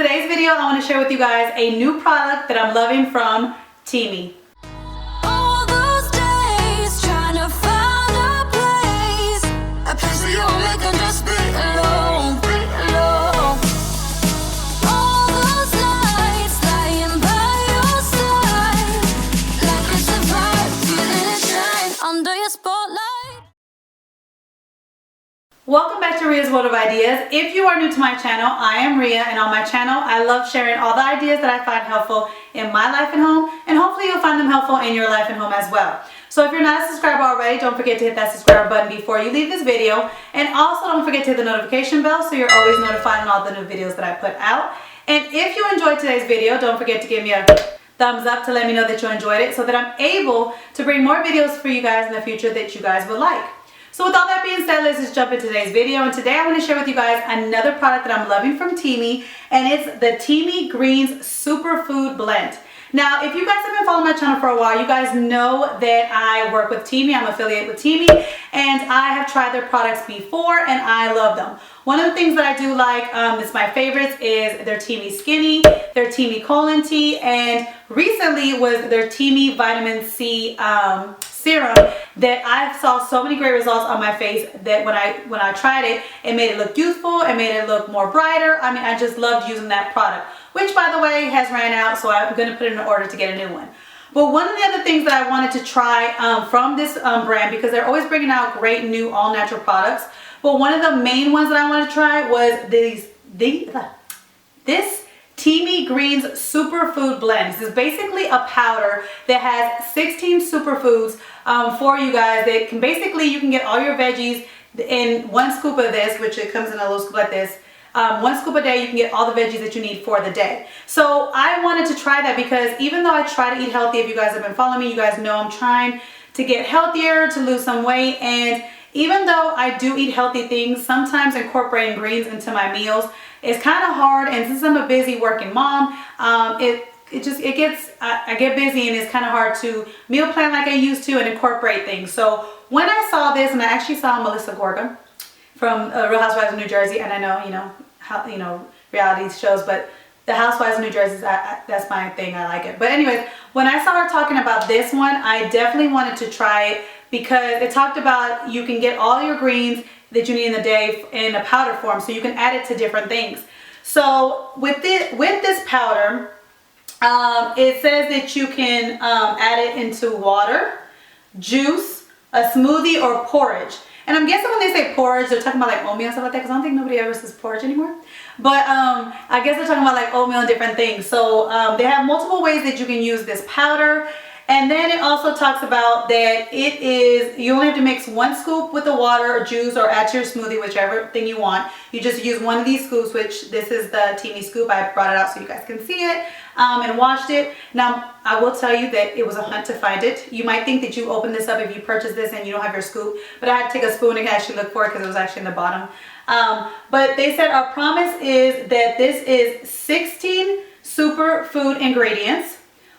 today's video I want to share with you guys a new product that I'm loving from Teami. All those days trying to find a place where you make them just be alone, be alone. All those nights lying by your side, like it's a vibe, feeling it shine under your spotlight. Welcome back to Ria's World of Ideas. If you are new to my channel, I am Ria, and on my channel I love sharing all the ideas that I find helpful in my life and home, and hopefully you'll find them helpful in your life and home as well. So if you're not a subscriber already, don't forget to hit that subscribe button before you leave this video, and also don't forget to hit the notification bell so you're always notified on all the new videos that I put out. And if you enjoyed today's video, don't forget to give me a thumbs up to let me know that you enjoyed it so that I'm able to bring more videos for you guys in the future that you guys would like. So with all that being said, let's just jump into today's video. And today I want to share with you guys another product that I'm loving from Teami, and it's the Teami Greens Superfood Blend. Now, if you guys have been following my channel for a while, you guys know that I work with Teami. I'm affiliated with Teami, and I have tried their products before, and I love them. One of the things that I do like, that's my favorites, is their Teami Skinny, their Teami Colon Tea, and recently was their Teami Vitamin C Serum that I saw so many great results on my face that when I tried it, it made it look youthful, it made it look more brighter. I mean, I just loved using that product, which by the way has ran out, so I'm going to put it in order to get a new one. But one of the other things that I wanted to try from this brand, because they're always bringing out great new all natural products, but one of the main ones that I wanted to try was this Teami Greens Superfood Blend. This is basically a powder that has 16 superfoods for you guys. That can basically, you can get all your veggies in one scoop of this, which it comes in a little scoop like this. One scoop a day, you can get all the veggies that you need for the day. So I wanted to try that because even though I try to eat healthy, if you guys have been following me, you guys know I'm trying to get healthier, to lose some weight, and even though I do eat healthy things, sometimes incorporating greens into my meals is kind of hard. And since I'm a busy working mom, I get busy and it's kind of hard to meal plan like I used to and incorporate things. So when I saw this, and I actually saw Melissa Gorga from Real Housewives of New Jersey, and I know, how, reality shows, but the Housewives of New Jersey, that's my thing. I like it. But anyways, when I saw her talking about this one, I definitely wanted to try it because it talked about you can get all your greens that you need in the day in a powder form, so you can add it to different things. So with this powder, it says that you can add it into water, juice, a smoothie, or porridge. And I'm guessing when they say porridge, they're talking about like oatmeal and stuff like that, because I don't think nobody ever says porridge anymore. But I guess they're talking about like oatmeal and different things. So they have multiple ways that you can use this powder. And then it also talks about that you only have to mix one scoop with the water or juice or add to your smoothie, whichever thing you want. You just use one of these scoops, which this is the Teami scoop. I brought it out so you guys can see it and washed it. Now, I will tell you that it was a hunt to find it. You might think that you open this up if you purchase this and you don't have your scoop, but I had to take a spoon and actually look for it because it was actually in the bottom. But they said our promise is that this is 16 superfood ingredients,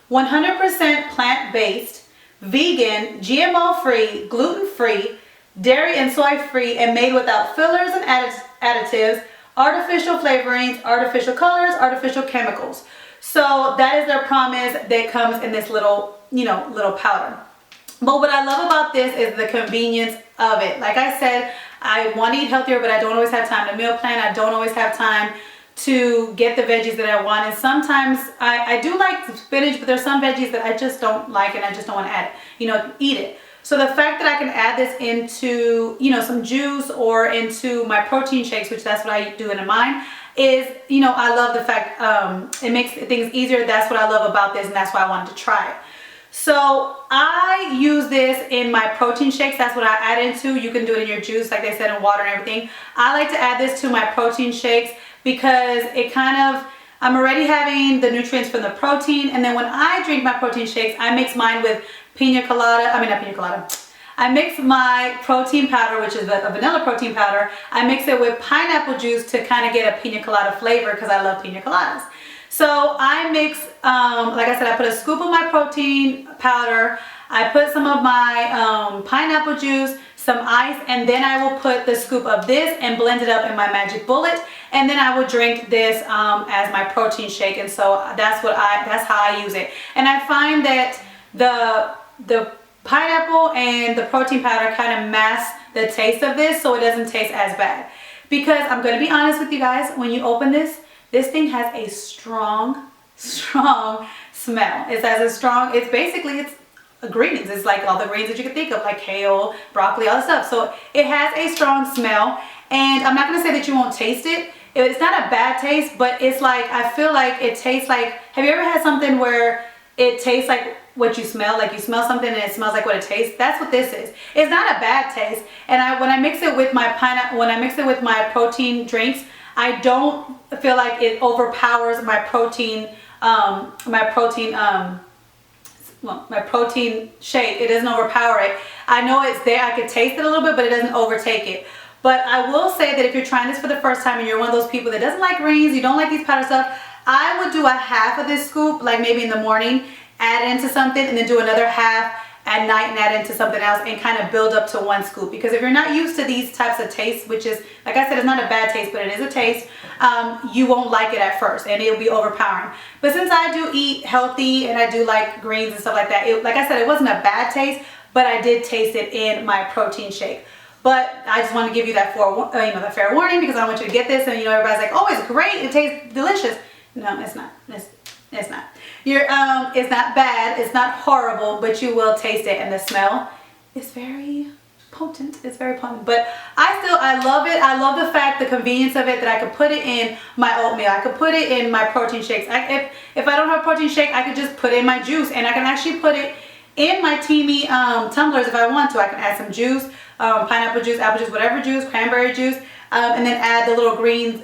100% plant-based, vegan, GMO-free, gluten-free, dairy and soy-free, and made without fillers and additives, artificial flavorings, artificial colors, artificial chemicals. So that is their promise that comes in this little powder. But what I love about this is the convenience of it. Like I said, I want to eat healthier, but I don't always have time to meal plan. I don't always have time to get the veggies that I want, and sometimes I do like spinach, but there's some veggies that I just don't like and I just don't want to add it, eat it. So the fact that I can add this into some juice or into my protein shakes, which that's what I do in mine, is I love the fact it makes things easier. That's what I love about this, and that's why I wanted to try it. So I use this in my protein shakes. That's what I add into. You can do it in your juice, like they said, in water and everything. I like to add this to my protein shakes because it I'm already having the nutrients from the protein, and then when I drink my protein shakes, I mix mine with I mix my protein powder, which is a vanilla protein powder. I mix it with pineapple juice to kind of get a pina colada flavor because I love pina coladas. So I mix, like I said, I put a scoop of my protein powder. I put some of my pineapple juice, some ice, and then I will put the scoop of this and blend it up in my magic bullet, and then I will drink this as my protein shake. And so that's how I use it. And I find that the pineapple and the protein powder kind of mask the taste of this, so it doesn't taste as bad. Because I'm going to be honest with you guys, when you open this thing has a strong smell. It's basically greens. It's like all the greens that you can think of, like kale, broccoli, all that stuff. So it has a strong smell, and I'm not going to say that you won't taste it. It's not a bad taste, but it's like, I feel like it tastes like, have you ever had something where it tastes like what you smell? Like you smell something and it smells like what it tastes? That's what this is. It's not a bad taste. And when I mix it with my pineapple, when I mix it with my protein drinks, I don't feel like it overpowers my protein shake. It doesn't overpower it. I know it's there. I could taste it a little bit, but it doesn't overtake it. But I will say that if you're trying this for the first time and you're one of those people that doesn't like greens, you don't like these powder stuff, I would do a half of this scoop, like maybe in the morning, add it into something, and then do another half at night and add it into something else, and kind of build up to one scoop. Because if you're not used to these types of tastes, which is, like I said, it's not a bad taste, but it is a taste, you won't like it at first and it'll be overpowering. But since I do eat healthy and I do like greens and stuff like that, like I said, it wasn't a bad taste, but I did taste it in my protein shake. But I just want to give you that the fair warning, because I want you to get this, and everybody's like, oh, it's great, it tastes delicious. No, it's not. It's not. It's not bad. It's not horrible, but you will taste it, and the smell is very potent. It's very potent. But I love it. I love the fact, the convenience of it, that I could put it in my oatmeal. I could put it in my protein shakes. If I don't have a protein shake, I could just put in my juice, and I can actually put it in my Teami tumblers if I want to. I can add some juice, pineapple juice, apple juice, whatever juice, cranberry juice, and then add the little greens,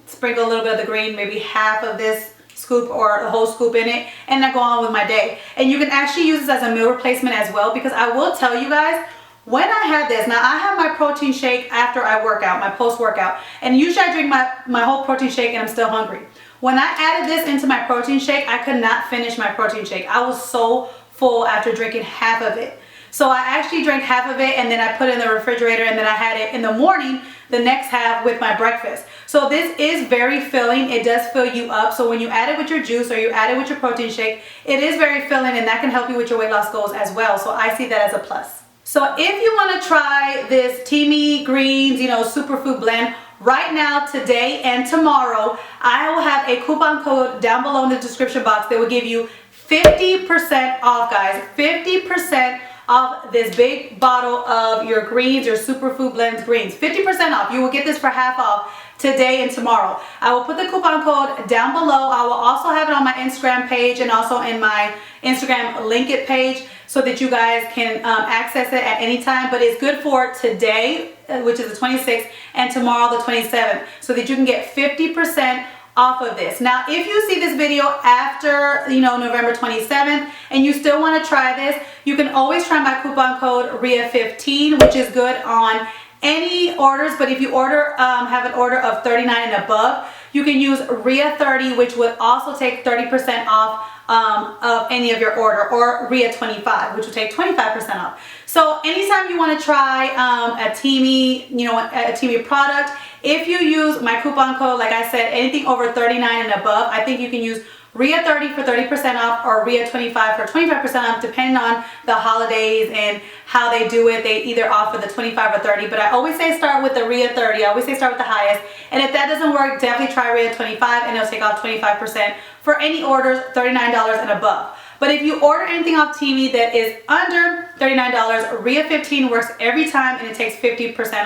sprinkle a little bit of the green, maybe half of this scoop or the whole scoop in it, and I go on with my day. And you can actually use this as a meal replacement as well, because I will tell you guys, when I had this, now I have my protein shake after I work out, my post-workout, and usually I drink my whole protein shake and I'm still hungry. When I added this into my protein shake, I could not finish my protein shake. I was so full after drinking half of it. So I actually drank half of it, and then I put it in the refrigerator, and then I had it in the morning, the next half, with my breakfast. So this is very filling. It does fill you up. So when you add it with your juice or you add it with your protein shake, it is very filling, and that can help you with your weight loss goals as well. So I see that as a plus. So if you want to try this Teami Greens, Superfood Blend, right now, today, and tomorrow, I will have a coupon code down below in the description box that will give you 50% off, guys. 50% off this big bottle of your greens, your Superfood Blends greens. 50% off. You will get this for half off today and tomorrow. I will put the coupon code down below. I will also have it on my Instagram page and also in my Instagram link it page, so that you guys can access it at any time. But it's good for today, which is the 26th, and tomorrow, the 27th, so that you can get 50% off of this. Now, if you see this video after November 27th and you still want to try this, you can always try my coupon code RIA15, which is good on any orders. But if you have an order of $39 and above, you can use RIA30, which would also take 30% off of any of your order, or RIA25, which will take 25% off. So anytime you want to try a Teami, a Teami product, if you use my coupon code, like I said, anything over $39 and above, I think you can use RIA30 for 30% off, or RIA25 for 25% off, depending on the holidays and how they do it. They either offer the 25 or 30, but I always say start with the RIA30. I always say start with the highest. And if that doesn't work, definitely try RIA25, and it'll take off 25% for any orders $39 and above. But if you order anything off Teami that is under $39, RIA15 works every time, and it takes 15%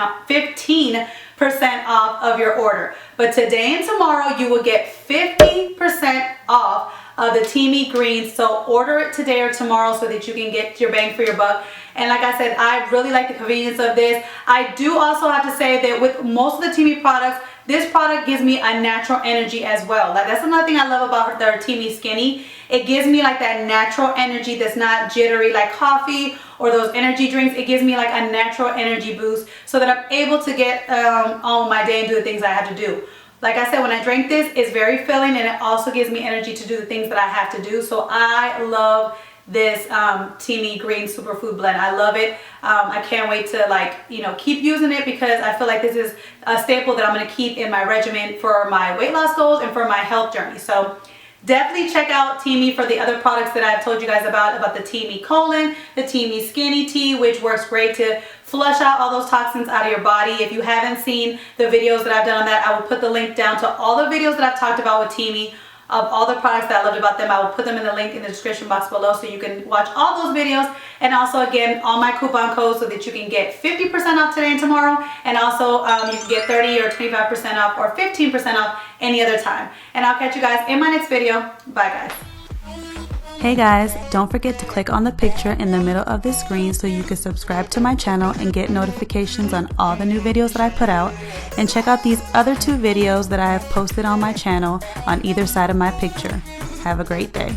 off of your order. But today and tomorrow, you will get 50% off of the Teami Greens. So order it today or tomorrow so that you can get your bang for your buck. And like I said, I really like the convenience of this. I do also have to say that with most of the Teami products, this product gives me a natural energy as well. Like, that's another thing I love about their Teami Skinny. It gives me like that natural energy that's not jittery like coffee or those energy drinks. It gives me like a natural energy boost, so that I'm able to get on with my day and do the things I have to do. Like I said, when I drink this, it's very filling, and it also gives me energy to do the things that I have to do. So I love this Teami Green Superfood Blend. I love it. I can't wait to, like, you know, keep using it because I feel like this is a staple that I'm going to keep in my regimen for my weight loss goals and for my health journey. So definitely check out Teami for the other products that I've told you guys about the Teami Colon, the Teami Skinny Tea, which works great to flush out all those toxins out of your body. If you haven't seen the videos that I've done on that, I will put the link down to all the videos that I've talked about with Teami, of all the products that I loved about them. I will put them in the link in the description box below so you can watch all those videos. And also, again, all my coupon codes so that you can get 50% off today and tomorrow. And also, you can get 30 or 25% off or 15% off any other time. And I'll catch you guys in my next video. Bye, guys. Hey guys, don't forget to click on the picture in the middle of the screen so you can subscribe to my channel and get notifications on all the new videos that I put out. And check out these other 2 videos that I have posted on my channel on either side of my picture. Have a great day.